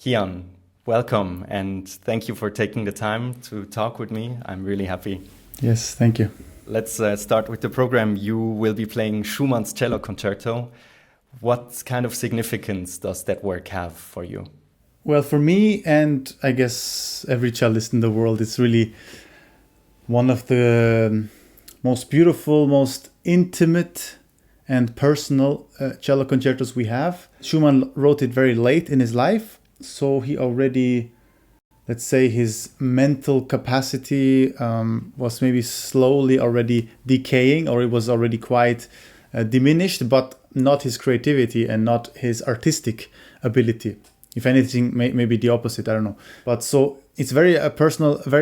Kian, welcome and thank you for taking the time to talk with me. I'm really happy. Yes, thank you. Let's start with the program. You will be playing Schumann's Cello Concerto. What kind of significance does that work have for you? Well, for me, and I guess every cellist in the world, it's really one of the most beautiful, most intimate and personal cello concertos we have. Schumann wrote it very late in his life, so he already, let's say, his mental capacity was maybe slowly already decaying, or it was already quite diminished, but not his creativity and not his artistic ability. If anything, maybe the opposite, I don't know. But so it's very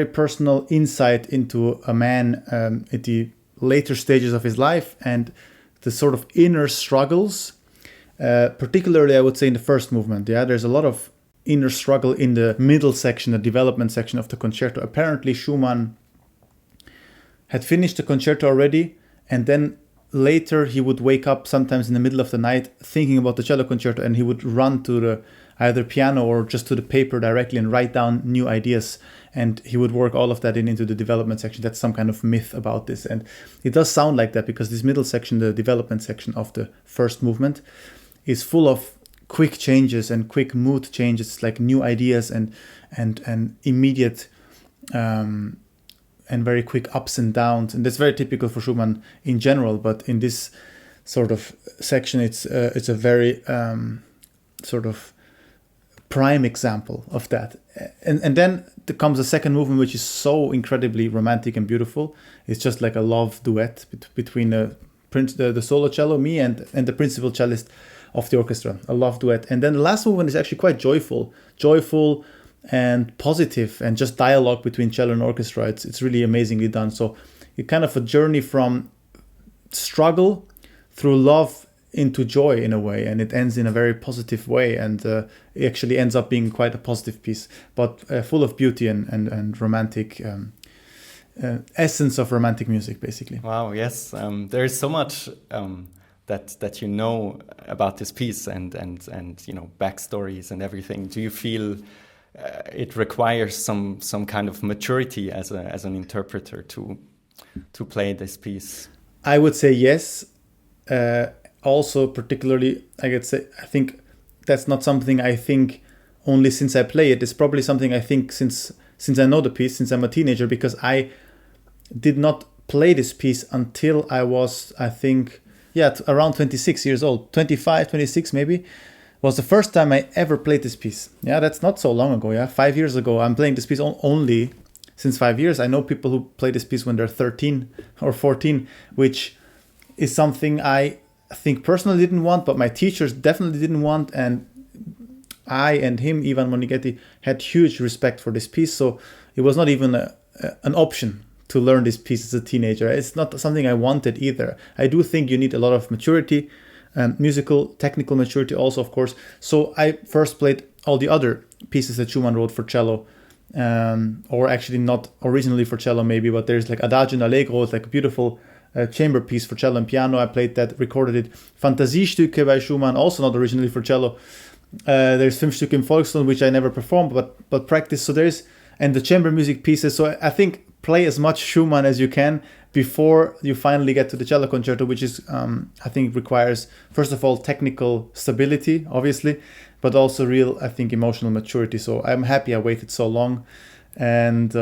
personal insight into a man at the later stages of his life and the sort of inner struggles, particularly I would say in the first movement. Yeah, there's a lot of inner struggle in the middle section, the development section of the concerto. Apparently Schumann had finished the concerto already, and then later he would wake up sometimes in the middle of the night thinking about the cello concerto, and he would run to the either piano or just to the paper directly and write down new ideas, and he would work all of that into the development section. That's some kind of myth about this, and it does sound like that because this middle section, the development section of the first movement, is full of quick changes and quick mood changes, like new ideas and immediate and very quick ups and downs, and that's very typical for Schumann in general. But in this sort of section, it's a very sort of prime example of that. And then there comes a second movement, which is so incredibly romantic and beautiful. It's just like a love duet between the solo cello, me, and the principal cellist of the orchestra, a love duet. And then the last movement is actually quite joyful and positive, and just dialogue between cello and orchestra. It's really amazingly done. So it's kind of a journey from struggle through love into joy in a way, and it ends in a very positive way, and it actually ends up being quite a positive piece, but full of beauty and romantic essence of romantic music, basically. Wow, yes. There is so much that you know about this piece and you know, backstories and everything. Do you feel it requires some kind of maturity as an interpreter to play this piece? I would say yes. Also, particularly, I think that's not something I think only since I play it. It's probably something I think since I know the piece, since I'm a teenager, because I did not play this piece until I was, I think, around 26 years old. 25, 26 maybe, was the first time I ever played this piece. Yeah, that's not so long ago, 5 years ago. I'm playing this piece only since 5 years. I know people who play this piece when they're 13 or 14, which is something I think personally didn't want, but my teachers definitely didn't want, and I and him, Ivan Monighetti, had huge respect for this piece, so it was not even an option to learn this piece as a teenager. It's not something I wanted either. I do think you need a lot of maturity, musical, technical maturity also, of course. So I first played all the other pieces that Schumann wrote for cello, or actually not originally for cello maybe, but there's like Adagio and Allegro, it's like a beautiful chamber piece for cello and piano. I played that, recorded it. Fantasiestücke by Schumann, also not originally for cello. There's 5 Stücke im Volkston, which I never performed, but practice. So and the chamber music pieces. So I think play as much Schumann as you can before you finally get to the cello concerto, which is, I think, requires, first of all, technical stability, obviously, but also real, I think, emotional maturity. So I'm happy I waited so long and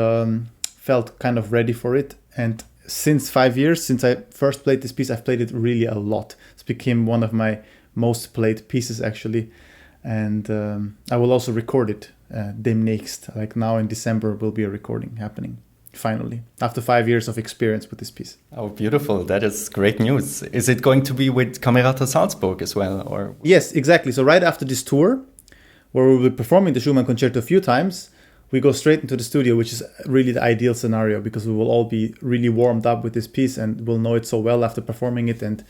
felt kind of ready for it. And since 5 years, since I first played this piece, I've played it really a lot. It's become one of my most played pieces, actually. And I will also record it demnächst. Like now in December will be a recording happening, finally, after 5 years of experience with this piece. Oh, beautiful. That is great news. Is it going to be with Camerata Salzburg as well? Or Yes, exactly. So right after this tour, where we will be performing the Schumann concerto a few times, we go straight into the studio, which is really the ideal scenario, because we will all be really warmed up with this piece and we'll know it so well after performing it, and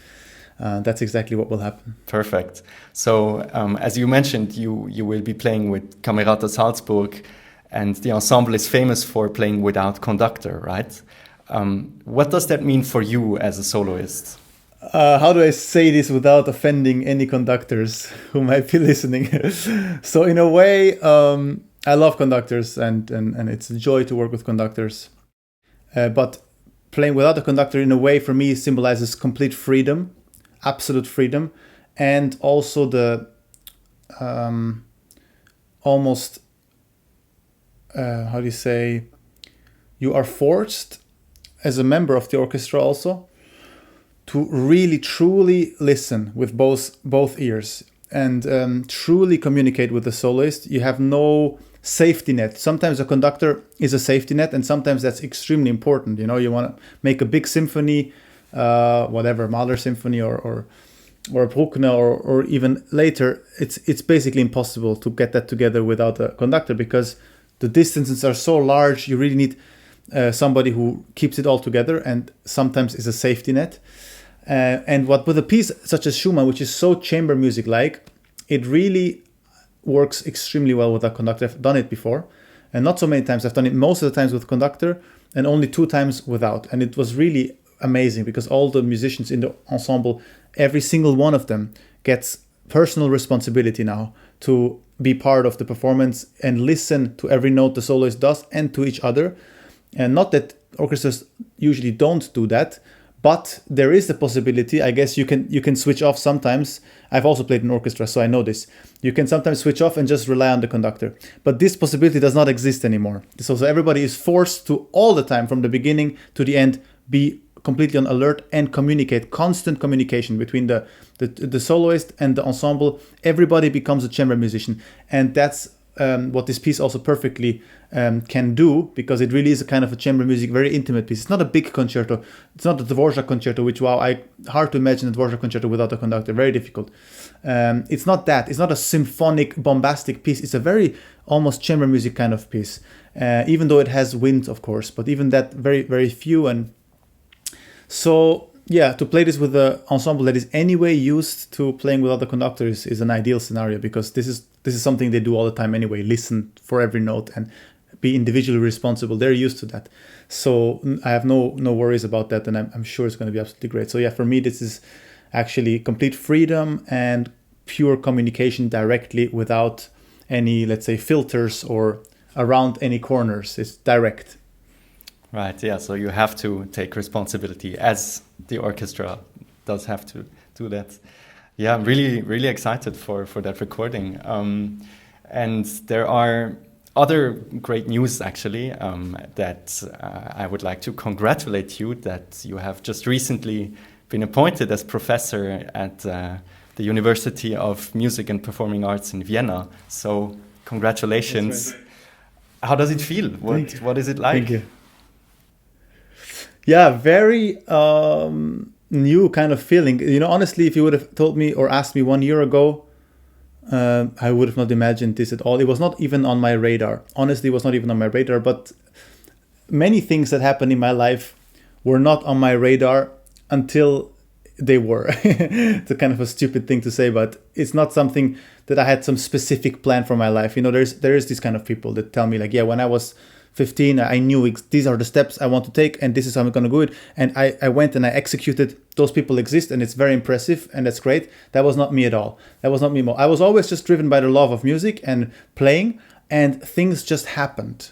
that's exactly what will happen. Perfect. So as you mentioned, you will be playing with Camerata Salzburg, and the ensemble is famous for playing without conductor, right? What does that mean for you as a soloist? How do I say this without offending any conductors who might be listening? So in a way, I love conductors, and it's a joy to work with conductors. But playing without a conductor, in a way, for me, symbolizes complete freedom, absolute freedom, and also the almost, how do you say, you are forced as a member of the orchestra also to really truly listen with both ears and truly communicate with the soloist. You have no safety net. Sometimes a conductor is a safety net, and sometimes that's extremely important. You know, you want to make a big symphony, whatever, Mahler symphony or Bruckner or even later. It's basically impossible to get that together without a conductor, because the distances are so large. You really need somebody who keeps it all together, and sometimes is a safety net. And what with a piece such as Schumann, which is so chamber music like, it really works extremely well with a conductor. I've done it before, and not so many times. I've done it most of the times with conductor and only 2 times without. And it was really amazing, because all the musicians in the ensemble, every single one of them gets personal responsibility now to be part of the performance and listen to every note the soloist does and to each other. And not that orchestras usually don't do that, but there is the possibility. I guess you can switch off sometimes. I've also played in orchestra, so I know this. You can sometimes switch off and just rely on the conductor. But this possibility does not exist anymore. So everybody is forced to, all the time, from the beginning to the end, be completely on alert and communicate. Constant communication between the soloist and the ensemble. Everybody becomes a chamber musician. And that's what this piece also perfectly can do, because it really is a kind of a chamber music, very intimate piece. It's not a big concerto. It's not the Dvorak concerto, which, hard to imagine a Dvorak concerto without a conductor. Very difficult. It's not that. It's not a symphonic, bombastic piece. It's a very almost chamber music kind of piece, even though it has wind, of course. But even that, very, very few. And so, yeah, to play this with an ensemble that is anyway used to playing without the conductor is an ideal scenario, because this is something they do all the time anyway. Listen for every note and be individually responsible. They're used to that. So I have no worries about that, and I'm sure it's going to be absolutely great. So yeah, for me, this is actually complete freedom and pure communication directly, without any, let's say, filters or around any corners. It's direct. Right, yeah, so you have to take responsibility, as the orchestra does have to do that. Yeah, I'm really, really excited for that recording. And there are other great news, actually, that I would like to congratulate you that you have just recently been appointed as professor at the University of Music and Performing Arts in Vienna. So congratulations. Right. How does it feel? What is it like? Thank you. Yeah, very new kind of feeling. You know, honestly, if you would have told me or asked me 1 year ago, I would have not imagined this at all. It was not even on my radar. Honestly, it was not even on my radar. But many things that happened in my life were not on my radar until they were. It's a kind of a stupid thing to say, but it's not something that I had some specific plan for my life. You know, there is this kind of people that tell me like, yeah, when I was 15, I knew these are the steps I want to take, and this is how I'm going to do it. And I went and I executed. Those people exist, and it's very impressive, and that's great. That was not me at all. That was not me. I was always just driven by the love of music and playing, and things just happened.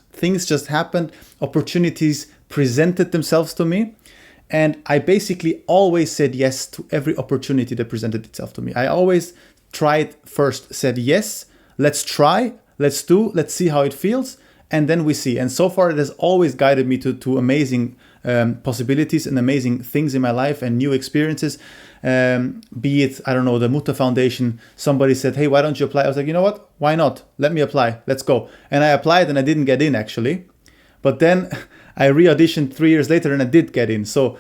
Opportunities presented themselves to me, and I basically always said yes to every opportunity that presented itself to me. I always tried first, said yes, let's try, let's do, let's see how it feels. And then we see. And so far, it has always guided me to amazing possibilities and amazing things in my life and new experiences. Be it, I don't know, the Mutter Foundation. Somebody said, hey, why don't you apply? I was like, you know what? Why not? Let me apply. Let's go. And I applied and I didn't get in, actually. But then I re-auditioned 3 years later and I did get in. So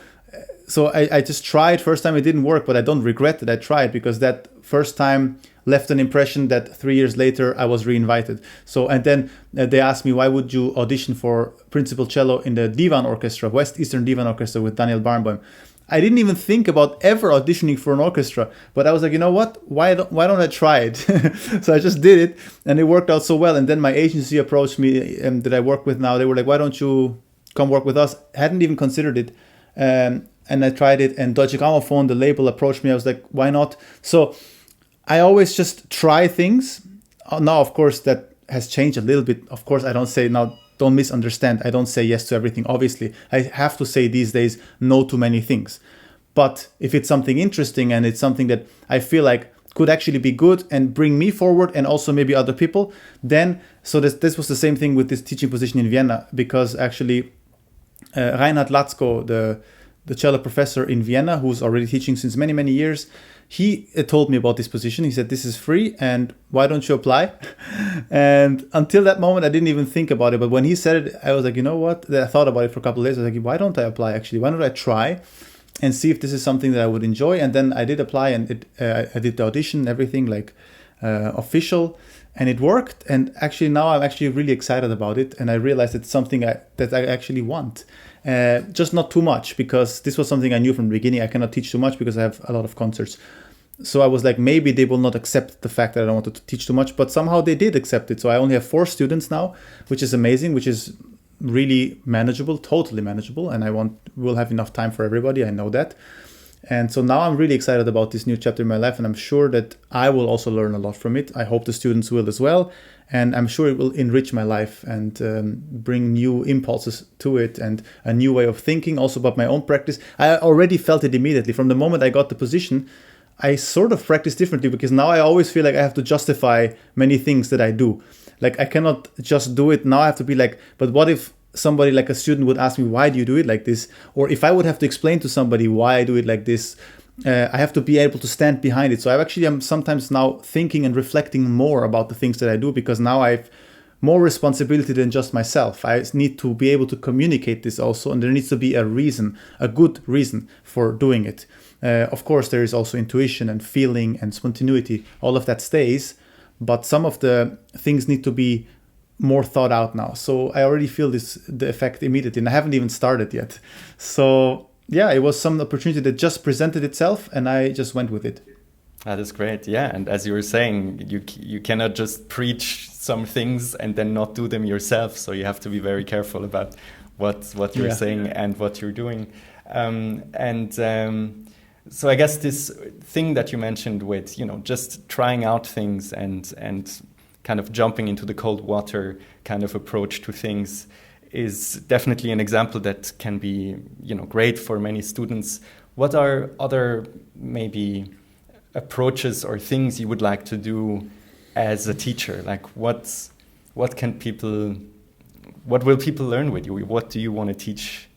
I just tried. First time it didn't work, but I don't regret that I tried, because that first time left an impression that 3 years later I was re-invited. So, and then they asked me, why would you audition for principal cello in the Divan Orchestra, West Eastern Divan Orchestra with Daniel Barnboim? I didn't even think about ever auditioning for an orchestra, but I was like, you know what? Why don't I try it? So I just did it, and it worked out so well. And then my agency approached me that I work with now. They were like, why don't you come work with us? I hadn't even considered it. and I tried it, and Deutsche Grammophon, the label, approached me. I was like, why not? So I always just try things. Now, of course, that has changed a little bit. Of course, I don't say now, don't misunderstand. I don't say yes to everything. Obviously, I have to say these days no to many things. But if it's something interesting and it's something that I feel like could actually be good and bring me forward and also maybe other people, then, so this was the same thing with this teaching position in Vienna, because actually Reinhard Latzko, the cello professor in Vienna, who's already teaching since many, many years, he told me about this position. He said, this is free, and why don't you apply? And until that moment, I didn't even think about it. But when he said it, I was like, you know what? I thought about it for a couple of days. I was like, why don't I apply actually? Why don't I try and see if this is something that I would enjoy? And then I did apply, and I did the audition, everything like official, and it worked. And actually now I'm actually really excited about it. And I realized it's something that I actually want. Just not too much, because this was something I knew from the beginning. I cannot teach too much because I have a lot of concerts. So I was like, maybe they will not accept the fact that I don't want to teach too much, but somehow they did accept it. So I only have 4 students now, which is amazing, which is really manageable, totally manageable. And we'll have enough time for everybody. I know that. And so now I'm really excited about this new chapter in my life, and I'm sure that I will also learn a lot from it. I hope the students will as well. And I'm sure it will enrich my life and bring new impulses to it and a new way of thinking also about my own practice. I already felt it immediately. From the moment I got the position, I sort of practice differently, because now I always feel like I have to justify many things that I do. Like I cannot just do it. Now I have to be like, but what if somebody like a student would ask me, why do you do it like this? Or if I would have to explain to somebody why I do it like this, I have to be able to stand behind it. So I'm sometimes now thinking and reflecting more about the things that I do, because now I've more responsibility than just myself. I need to be able to communicate this also, and there needs to be a reason, a good reason for doing it. Of course, there is also intuition and feeling and spontaneity. All of that stays, but some of the things need to be more thought out now. So I already feel the effect immediately, and I haven't even started yet. So yeah, it was some opportunity that just presented itself, and I just went with it. That is great. Yeah, and as you were saying, you cannot just preach some things and then not do them yourself. So you have to be very careful about what you're saying and what you're doing. So I guess this thing that you mentioned with, just trying out things and kind of jumping into the cold water kind of approach to things is definitely an example that can be, great for many students. What are other maybe approaches or things you would like to do as a teacher? Like what will people learn with you? What do you want to teach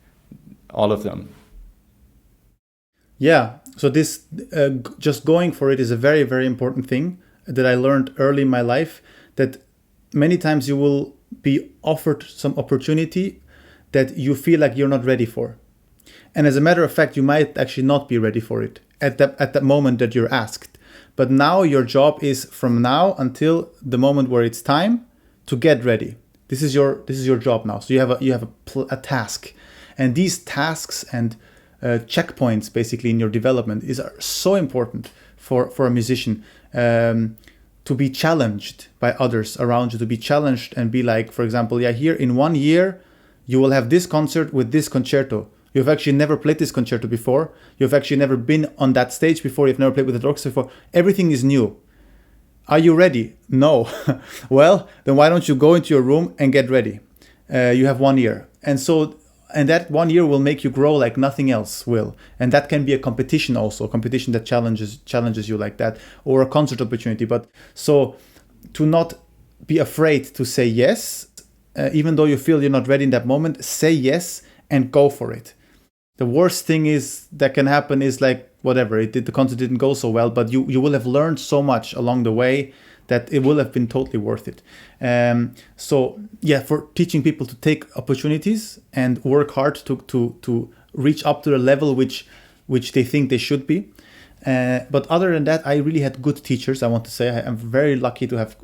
all of them? Yeah, so this just going for it is a very, very important thing that I learned early in my life, that many times you will be offered some opportunity that you feel like you're not ready for. And as a matter of fact, you might actually not be ready for it at that moment that you're asked. But now your job is from now until the moment where it's time to get ready. This is your job now. So you have a task, and these tasks and checkpoints basically in your development are so important for a musician. To be challenged by others around you, to be challenged and be like, for example, here in 1 year, you will have this concert with this concerto. You've actually never played this concerto before. You've actually never been on that stage before. You've never played with the orchestra before. Everything is new. Are you ready? No. Well, then why don't you go into your room and get ready? You have 1 year. And that 1 year will make you grow like nothing else will. And that can be a competition also, a competition that challenges you like that, or a concert opportunity. But so to not be afraid to say yes, even though you feel you're not ready in that moment, say yes and go for it. The worst thing that can happen is like, whatever, the concert didn't go so well, but you will have learned so much along the way that it will have been totally worth it. So yeah, for teaching people to take opportunities and work hard to reach up to the level which they think they should be. But other than that, I really had good teachers. I want to say I'm very lucky to have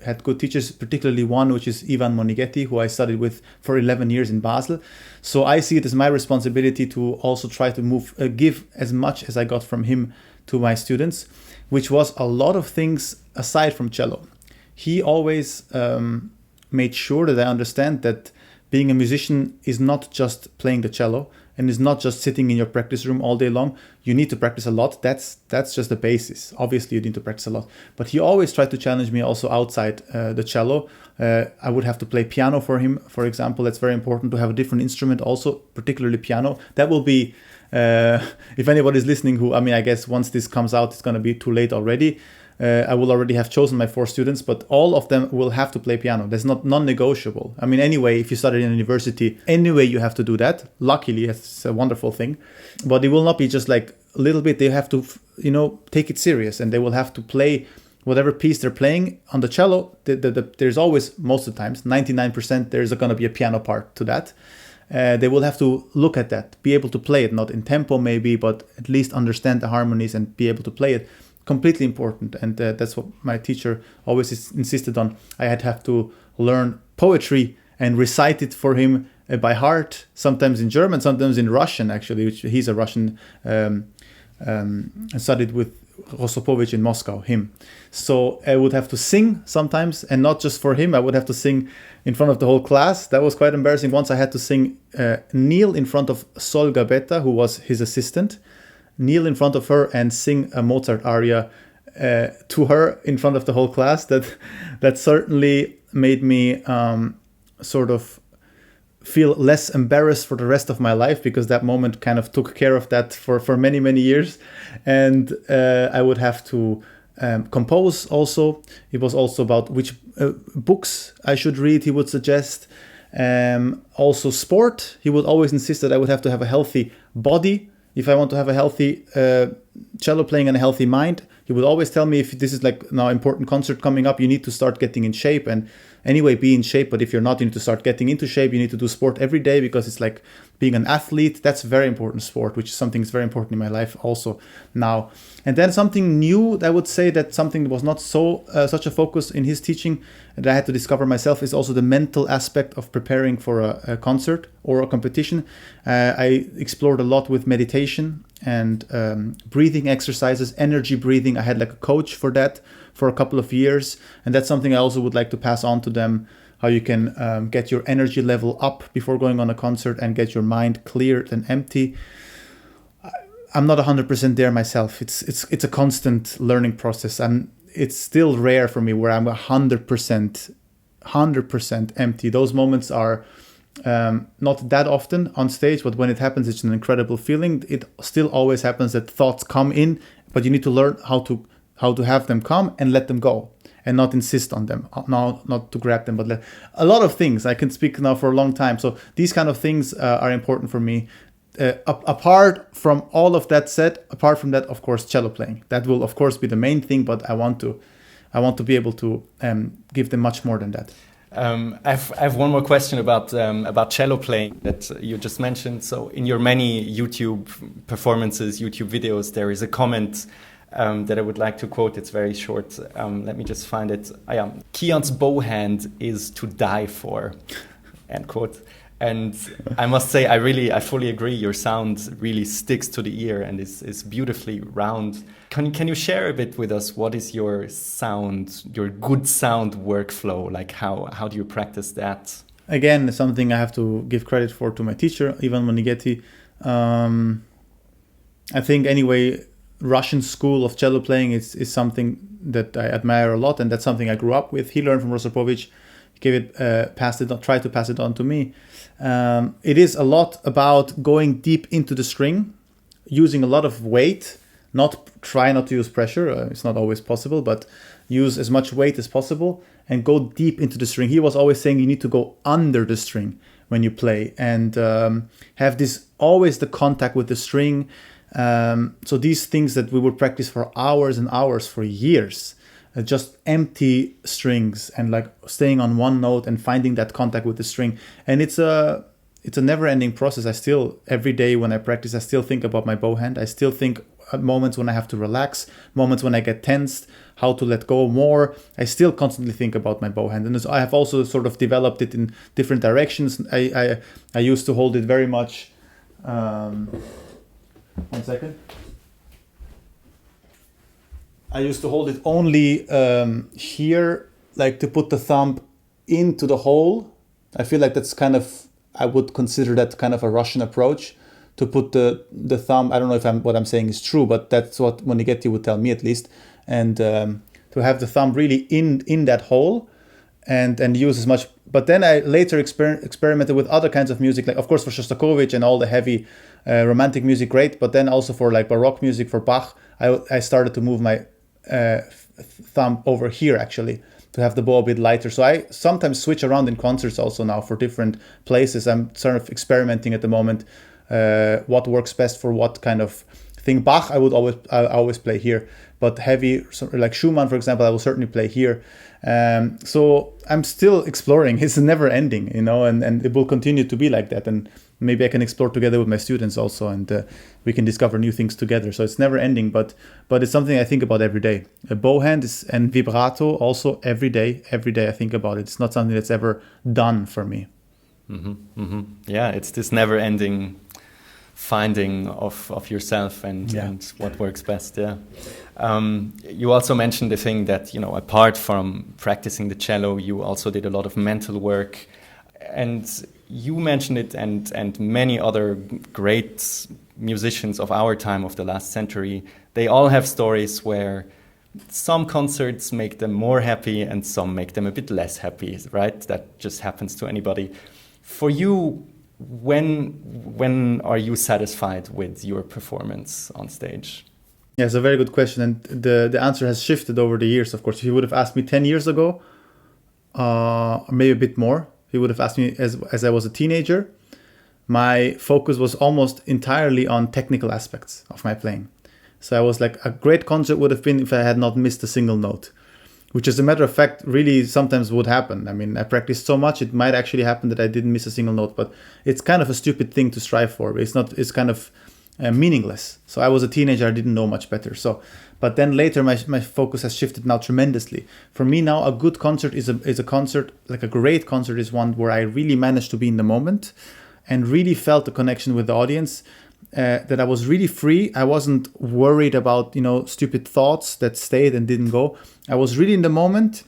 had good teachers, particularly one which is Ivan Monighetti, who I studied with for 11 years in Basel. So I see it as my responsibility to also try to give as much as I got from him to my students, which was a lot of things aside from cello. He always made sure that I understand that being a musician is not just playing the cello. and is not just sitting in your practice room all day long. You need to practice a lot. That's just the basis. Obviously, you need to practice a lot. But he always tried to challenge me also outside the cello. I would have to play piano for him, for example. That's very important to have a different instrument also, particularly piano. That will be, if anybody's listening who, I mean, I guess once this comes out, it's going to be too late already. I will already have chosen my 4 students, but all of them will have to play piano. That's not non-negotiable. I mean, anyway, if you study in university, anyway, you have to do that. Luckily, it's a wonderful thing. But it will not be just like a little bit. They have to, take it serious, and they will have to play whatever piece they're playing on the cello. There's always, most of the times, 99%, there's going to be a piano part to that. They will have to look at that, be able to play it, not in tempo maybe, but at least understand the harmonies and be able to play it. Completely important, and that's what my teacher always insisted on. I had have to learn poetry and recite it for him by heart, sometimes in German, sometimes in Russian, actually, which he's a Russian, studied with Rostropovich in Moscow, him. So I would have to sing sometimes, and not just for him, I would have to sing in front of the whole class. That was quite embarrassing. Once I had to sing kneel in front of Sol Gabetta, who was his assistant, kneel in front of her and sing a Mozart aria to her in front of the whole class. That certainly made me sort of feel less embarrassed for the rest of my life, because that moment kind of took care of that for many, many years. And I would have to compose also. It was also about which books I should read, he would suggest. Also sport. He would always insist that I would have to have a healthy body if I want to have a healthy cello playing and a healthy mind. He would always tell me, if this is like now important concert coming up, you need to start getting in shape, and anyway, be in shape. But if you're not, you need to start getting into shape. You need to do sport every day, because it's like being an athlete. That's a very important sport, which is something that's very important in my life also now. And then something new, I would say that something that was not so such a focus in his teaching that I had to discover myself, is also the mental aspect of preparing for a concert or a competition. I explored a lot with meditation and breathing exercises, energy breathing. I had like a coach for that for a couple of years, and that's something I also would like to pass on to them, how you can get your energy level up before going on a concert and get your mind cleared and empty. I'm not 100% there myself. It's a constant learning process, and it's still rare for me where I'm 100% empty. Those moments are not that often on stage, but when it happens, it's an incredible feeling. It still always happens that thoughts come in, but you need to learn how to have them come and let them go, and not insist on them, not to grab them, but a lot of things. I can speak now for a long time. So these kind of things are important for me. Apart from all of that said, apart from that, of course, cello playing. That will, of course, be the main thing, but I want to be able to give them much more than that. I have one more question about cello playing that you just mentioned. So in your many YouTube performances, YouTube videos, there is a comment that I would like to quote. It's very short. Let me just find it. Kian's bow hand is to die for, end quote. And I must say, I fully agree. Your sound really sticks to the ear and is beautifully round. Can you share a bit with us? What is your sound, your good sound workflow? Like how do you practice that? Again, something I have to give credit for to my teacher, Ivan Monighetti. I think anyway, Russian school of cello playing is something that I admire a lot, and that's something I grew up with. He learned from Rostropovich, tried to pass it on to me. It is a lot about going deep into the string, using a lot of weight, try not to use pressure. It's not always possible, but use as much weight as possible and go deep into the string. He was always saying you need to go under the string when you play, and have always the contact with the string. So these things that we would practice for hours and hours, for years, just empty strings and like staying on one note and finding that contact with the string. And it's a never-ending process. I still, every day when I practice, I still think about my bow hand. I still think at moments when I have to relax, moments when I get tensed, how to let go more. I still constantly think about my bow hand. And I have also sort of developed it in different directions. I used to hold it very much. 1 second. I used to hold it only here, like to put the thumb into the hole. I feel like that's I would consider that kind of a Russian approach, to put the thumb. I don't know if what I'm saying is true, but that's what Monigetti would tell me at least. And to have the thumb really in that hole and use as much. But then I later experimented with other kinds of music, like of course for Shostakovich and all the heavy romantic music, great. But then also for like Baroque music, for Bach, I started to move my thumb over here actually, to have the bow a bit lighter. So I sometimes switch around in concerts also now for different places. I'm sort of experimenting at the moment what works best for what kind of thing. Bach I always play here, but heavy, like Schumann for example, I will certainly play here. So I'm still exploring. It's never ending, and it will continue to be like that. And maybe I can explore together with my students also, and we can discover new things together. So it's never ending, but it's something I think about every day. A bow hand and vibrato also every day I think about it. It's not something that's ever done for me. Yeah, it's this never ending finding of yourself and what works best. Yeah. You also mentioned the thing that, apart from practicing the cello, you also did a lot of mental work. And you mentioned it, and many other great musicians of our time, of the last century, they all have stories where some concerts make them more happy and some make them a bit less happy, right? That just happens to anybody. For you, when are you satisfied with your performance on stage? Yeah, it's a very good question, and the answer has shifted over the years. Of course, if you would have asked me 10 years ago, or maybe a bit more, if you would have asked me as I was a teenager, my focus was almost entirely on technical aspects of my playing. So I was like, a great concert would have been if I had not missed a single note, which as a matter of fact really sometimes would happen. I mean, I practiced so much, it might actually happen that I didn't miss a single note, but it's kind of a stupid thing to strive for. It's kind of meaningless. So I was a teenager, I didn't know much better. But then later my focus has shifted now tremendously. For me now, a good concert is a concert, like a great concert is one where I really managed to be in the moment and really felt the connection with the audience, that I was really free. I wasn't worried about, stupid thoughts that stayed and didn't go. I was really in the moment,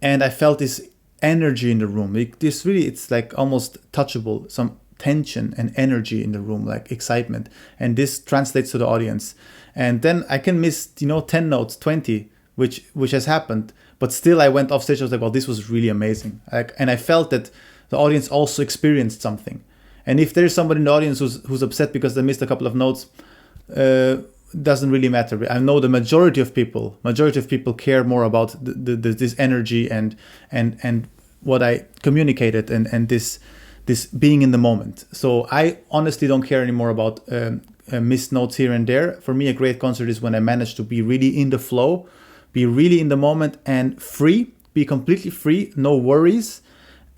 and I felt this energy in the room. It's like almost touchable, some tension and energy in the room, like excitement, and this translates to the audience. And then I can miss 10 notes, 20, which has happened, but still I went off stage. I was like, well, this was really amazing, and I felt that the audience also experienced something. And if there's somebody in the audience who's upset because they missed a couple of notes, doesn't really matter. I know the majority of people care more about this energy and what I communicated and this being in the moment. So I honestly don't care anymore about missed notes here and there. For me, a great concert is when I manage to be really in the flow, be really in the moment and free, be completely free, no worries,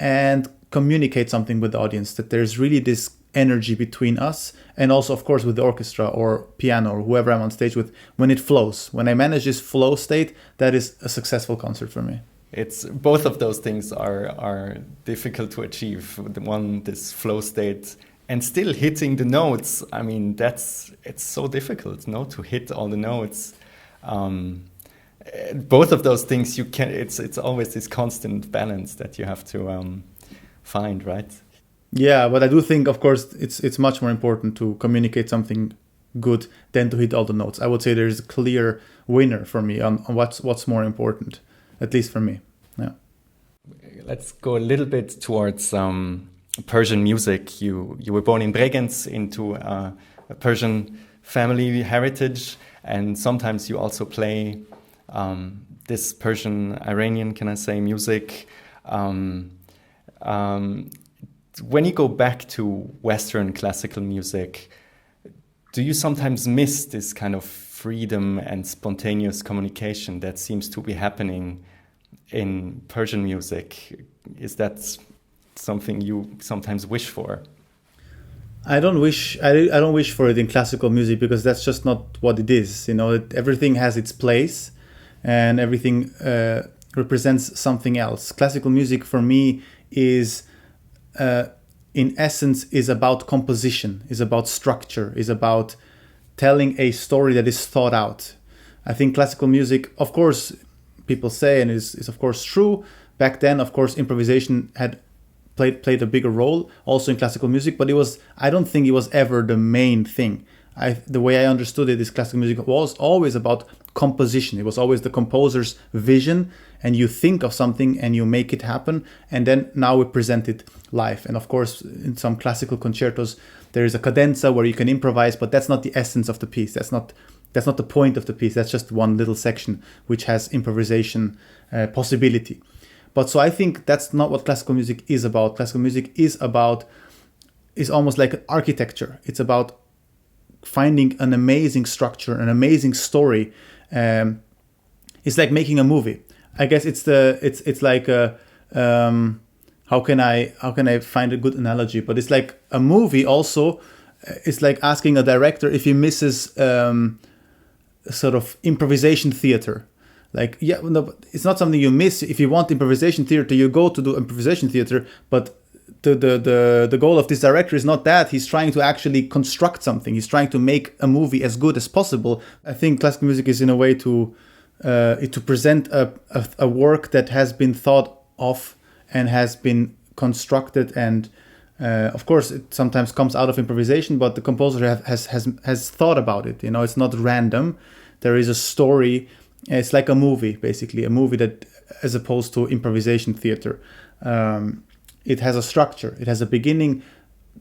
and communicate something with the audience, that there's really this energy between us, and also of course with the orchestra or piano or whoever I'm on stage with, when it flows. When I manage this flow state, that is a successful concert for me. It's both of those things are difficult to achieve. The one, this flow state, and still hitting the notes. I mean, it's so difficult, to hit all the notes. Both of those things it's always this constant balance that you have to find, right? Yeah, but I do think, of course, it's much more important to communicate something good than to hit all the notes. I would say there's a clear winner for me on what's more important, at least for me. Yeah. Let's go a little bit towards Persian music. You were born in Bregenz into a Persian family heritage, and sometimes you also play this Persian Iranian, can I say, music. When you go back to Western classical music, do you sometimes miss this kind of freedom and spontaneous communication that seems to be happening in Persian music? Is that something you sometimes wish for? I don't wish for it in classical music, because that's just not what it is. Everything has its place, and everything represents something else. Classical music for me is, in essence, is about composition, is about structure, is about telling a story that is thought out. I think classical music, of course, people say, and is of course true, back then, of course, improvisation had played a bigger role also in classical music, but I don't think it was ever the main thing. The way I understood it is classical music was always about composition. It was always the composer's vision, and you think of something and you make it happen, and then now we present it live. And of course, in some classical concertos, there is a cadenza where you can improvise, but that's not the essence of the piece. That's not the point of the piece. That's just one little section which has improvisation possibility. But so I think that's not what classical music is about. Classical music is almost like architecture. It's about finding an amazing structure, an amazing story. It's like making a movie. I guess it's like how can I find a good analogy? But it's like a movie also. It's like asking a director if he misses sort of improvisation theater. Like, yeah, no, it's not something you miss. If you want improvisation theater, you go to do improvisation theater, but the goal of this director is not that. He's trying to actually construct something. He's trying to make a movie as good as possible. I think classical music is in a way to present a work that has been thought of and has been constructed, and of course it sometimes comes out of improvisation, but the composer has thought about it. You know, it's not random. There is a story. It's like a movie, basically, a movie that, as opposed to improvisation theater. It has a structure. It has a beginning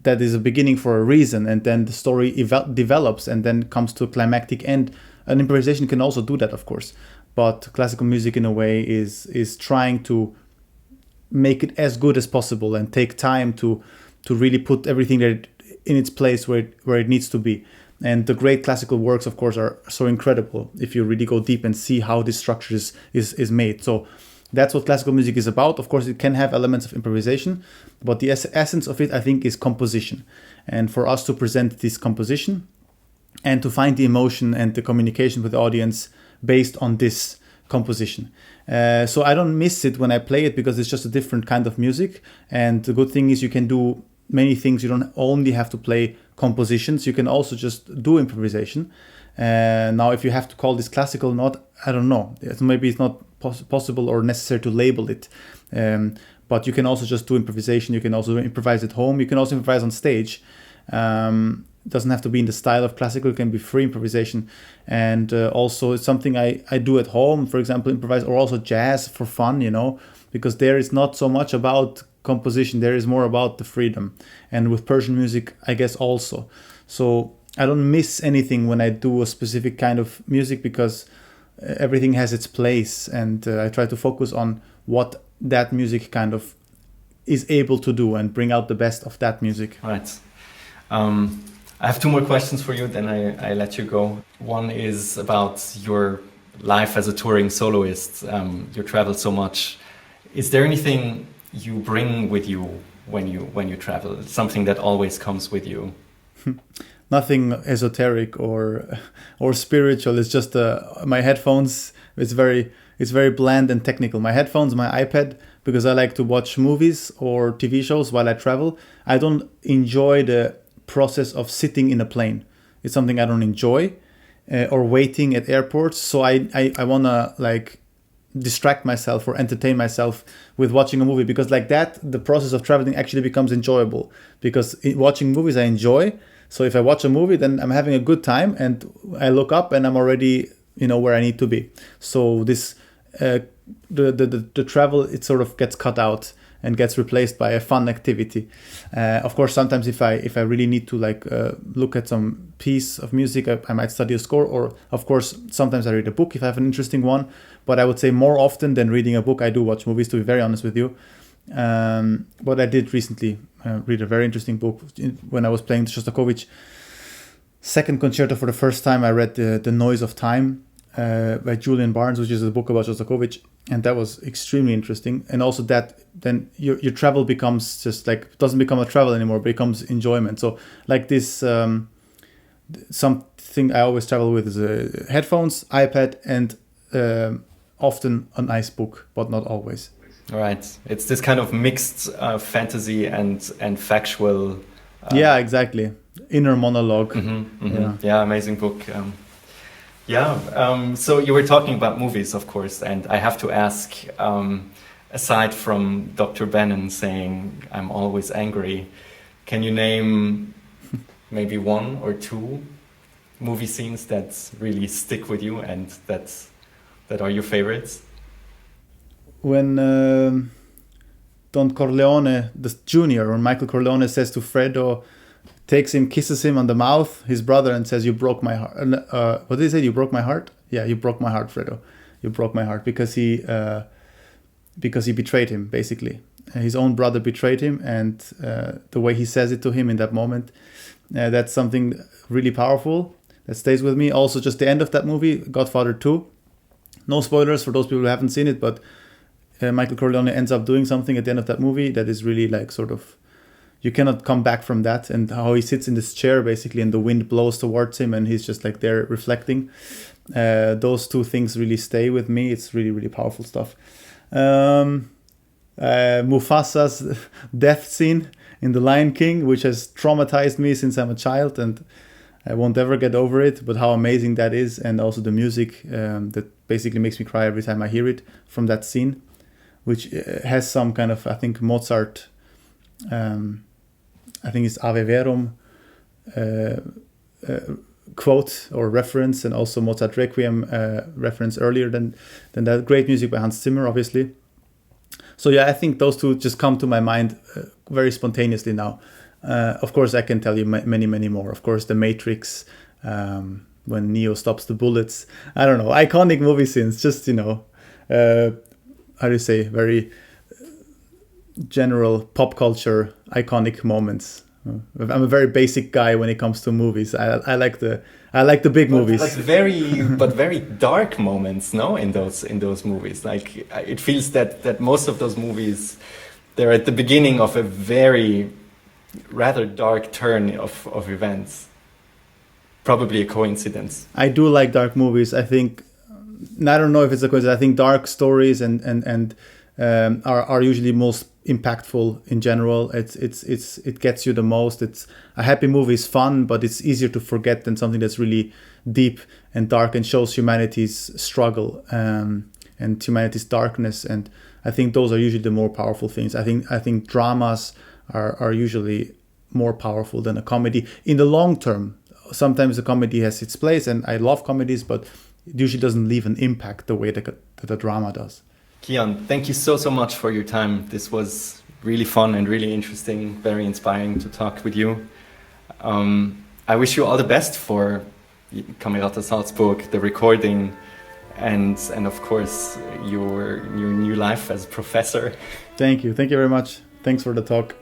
that is a beginning for a reason, and then the story develops and then comes to a climactic end. An improvisation can also do that, of course, but classical music in a way is trying to make it as good as possible and take time to really put everything there in its place where it needs to be. And the great classical works, of course, are so incredible if you really go deep and see how this structure is made. So that's what classical music is about. Of course, it can have elements of improvisation, but the essence of it, I think, is composition. And for us to present this composition and to find the emotion and the communication with the audience based on this composition. So I don't miss it when I play it, because it's just a different kind of music. And the good thing is you can do many things. You don't only have to play compositions. You can also just do improvisation. Now, if you have to call this classical or not, I don't know. Maybe it's not possible or necessary to label it. But you can also just do improvisation. You can also improvise at home. You can also improvise on stage. It doesn't have to be in the style of classical. It can be free improvisation. And also it's something I do at home, for example, improvise, or also jazz for fun, you know, because there is not so much about composition. There is more about the freedom. And with Persian music, I guess also. So I don't miss anything when I do a specific kind of music, because everything has its place, and I try to focus on what that music kind of is able to do and bring out the best of that music. Right. I have two more questions for you, then I let you go. One is about your life as a touring soloist. You travel so much. Is there anything you bring with you when you travel? Something that always comes with you? Nothing esoteric or spiritual. It's just my headphones. It's very bland and technical. My headphones, my iPad, because I like to watch movies or TV shows while I travel. I don't enjoy the process of sitting in a plane. It's something I don't enjoy, or waiting at airports. So I wanna like distract myself or entertain myself with watching a movie, because like that, the process of traveling actually becomes enjoyable, because watching movies I enjoy. So if I watch a movie, then I'm having a good time, and I look up and I'm already, where I need to be. So this, the travel, it sort of gets cut out and gets replaced by a fun activity. Of course, sometimes if I really need to look at some piece of music, I might study a score, or of course, sometimes I read a book if I have an interesting one. But I would say more often than reading a book, I do watch movies, to be very honest with you. But I did recently read a very interesting book when I was playing the Shostakovich second concerto for the first time. I read The Noise of Time by Julian Barnes, which is a book about Shostakovich, and that was extremely interesting. And also that then your travel becomes just like, doesn't become a travel anymore, but becomes enjoyment. So like this, something I always travel with is headphones, iPad, and often a nice book, but not always. Right. It's this kind of mixed fantasy and factual. Yeah, exactly. Inner monologue. Mm-hmm, mm-hmm. Yeah, amazing book. So you were talking about movies, of course, and I have to ask, aside from Dr. Bannon saying, "I'm always angry," can you name maybe one or two movie scenes that really stick with you and that are your favorites? When Don Corleone, the Junior, or Michael Corleone, says to Fredo, takes him, kisses him on the mouth, his brother, and says, "You broke my heart." What did he say? "You broke my heart?" Yeah, "You broke my heart, Fredo. You broke my heart," because he betrayed him, basically. His own brother betrayed him, and the way he says it to him in that moment, that's something really powerful that stays with me. Also, just the end of that movie, Godfather 2. No spoilers for those people who haven't seen it, but Michael Corleone ends up doing something at the end of that movie that is really like sort of, you cannot come back from that. And how he sits in this chair basically, and the wind blows towards him, and he's just like there reflecting. Those two things really stay with me. It's really, really powerful stuff. Mufasa's death scene in The Lion King, which has traumatized me since I'm a child, and I won't ever get over it, but how amazing that is. And also the music that basically makes me cry every time I hear it from that scene, which has some kind of, I think, Mozart, I think it's Ave Verum quote or reference, and also Mozart Requiem reference earlier than that. Great music by Hans Zimmer, obviously. So yeah, I think those two just come to my mind very spontaneously now. Of course, I can tell you many, many more. Of course, The Matrix, when Neo stops the bullets. I don't know, iconic movie scenes, just, how do you say, very general pop culture iconic moments. I'm a very basic guy when it comes to movies. I like the big movies. But very dark moments, no, in those movies. Like, it feels that most of those movies, they're at the beginning of a very rather dark turn of events. Probably a coincidence. I do like dark movies. I think, I don't know if it's a coincidence. I think dark stories and are usually most impactful in general. It gets you the most. It's a happy movie is fun, but it's easier to forget than something that's really deep and dark and shows humanity's struggle and humanity's darkness. And I think those are usually the more powerful things. I think dramas are usually more powerful than a comedy in the long term. Sometimes a comedy has its place, and I love comedies, but it usually doesn't leave an impact the way that a drama does. Kian, thank you so much for your time. This was really fun and really interesting, very inspiring to talk with you. I wish you all the best for Camerata Salzburg, the recording, and of course your new life as professor. Thank you very much. Thanks for the talk.